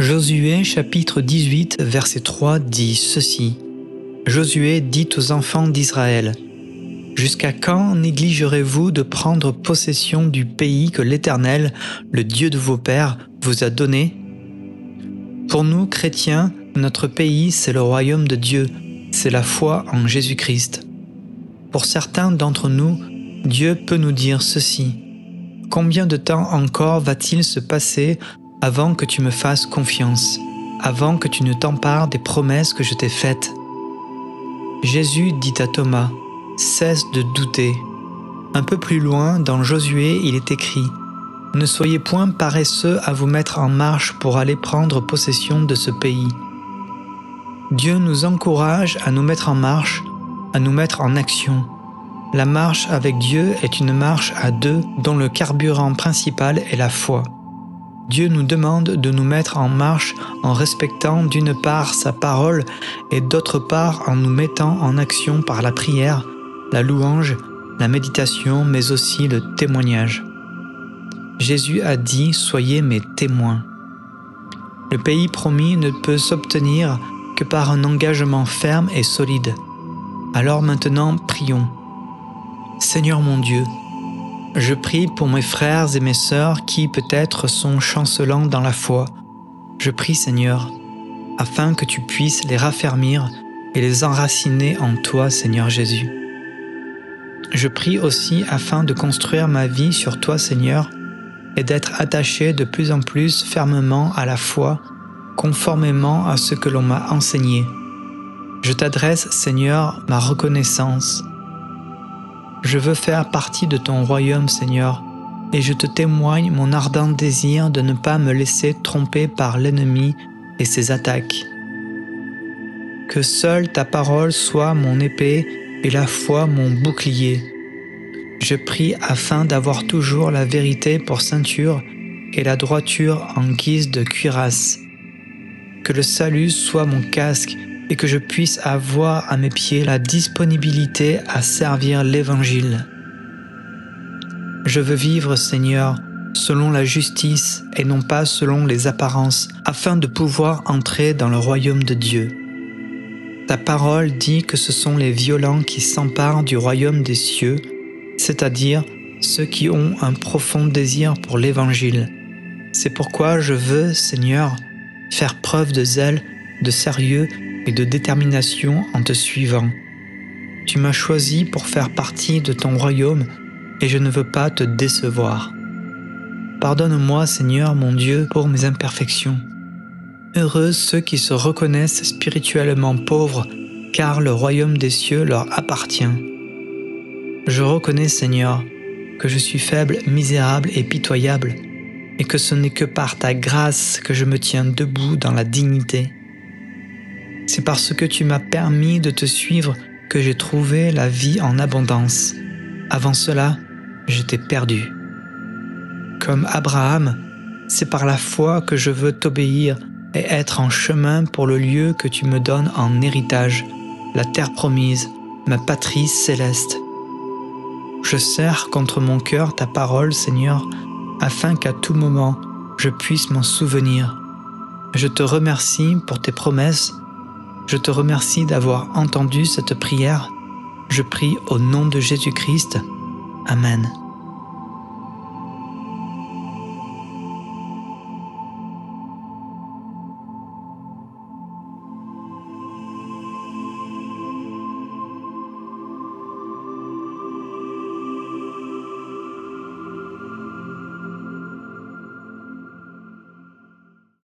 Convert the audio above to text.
Josué chapitre 18 verset 3 dit ceci. Josué dit aux enfants d'Israël: Jusqu'à quand négligerez-vous de prendre possession du pays que l'Éternel, le Dieu de vos pères, vous a donné? Pour nous, chrétiens, notre pays, c'est le royaume de Dieu, c'est la foi en Jésus-Christ. Pour certains d'entre nous, Dieu peut nous dire ceci: Combien de temps encore va-t-il se passer avant que tu me fasses confiance, avant que tu ne t'empares des promesses que je t'ai faites? Jésus dit à Thomas: Cesse de douter. Un peu plus loin, dans Josué, il est écrit: Ne soyez point paresseux à vous mettre en marche pour aller prendre possession de ce pays. Dieu nous encourage à nous mettre en marche, à nous mettre en action. La marche avec Dieu est une marche à deux dont le carburant principal est la foi. Dieu nous demande de nous mettre en marche en respectant d'une part sa parole et d'autre part en nous mettant en action par la prière, la louange, la méditation, mais aussi le témoignage. Jésus a dit: Soyez mes témoins. Le pays promis ne peut s'obtenir que par un engagement ferme et solide. Alors maintenant, prions. Seigneur mon Dieu, je prie pour mes frères et mes sœurs qui peut-être sont chancelants dans la foi. Je prie, Seigneur, afin que tu puisses les raffermir et les enraciner en toi, Seigneur Jésus. Je prie aussi afin de construire ma vie sur toi, Seigneur, et d'être attaché de plus en plus fermement à la foi, conformément à ce que l'on m'a enseigné. Je t'adresse, Seigneur, ma reconnaissance. Je veux faire partie de ton royaume, Seigneur, et je te témoigne mon ardent désir de ne pas me laisser tromper par l'ennemi et ses attaques. Que seule ta parole soit mon épée et la foi mon bouclier. Je prie afin d'avoir toujours la vérité pour ceinture et la droiture en guise de cuirasse. Que le salut soit mon casque et que je puisse avoir à mes pieds la disponibilité à servir l'Évangile. Je veux vivre, Seigneur, selon la justice et non pas selon les apparences, afin de pouvoir entrer dans le royaume de Dieu. Ta parole dit que ce sont les violents qui s'emparent du royaume des cieux, c'est-à-dire ceux qui ont un profond désir pour l'Évangile. C'est pourquoi je veux, Seigneur, faire preuve de zèle, de sérieux et de détermination en te suivant. Tu m'as choisi pour faire partie de ton royaume et je ne veux pas te décevoir. Pardonne-moi, Seigneur mon Dieu, pour mes imperfections. Heureux ceux qui se reconnaissent spirituellement pauvres, car le royaume des cieux leur appartient. Je reconnais, Seigneur, que je suis faible, misérable et pitoyable, et que ce n'est que par ta grâce que je me tiens debout dans la dignité. C'est parce que tu m'as permis de te suivre que j'ai trouvé la vie en abondance. Avant cela, j'étais perdu. Comme Abraham, c'est par la foi que je veux t'obéir et être en chemin pour le lieu que tu me donnes en héritage, la terre promise, ma patrie céleste. Je serre contre mon cœur ta parole, Seigneur, afin qu'à tout moment je puisse m'en souvenir. Je te remercie pour tes promesses. Je te remercie d'avoir entendu cette prière. Je prie au nom de Jésus-Christ. Amen.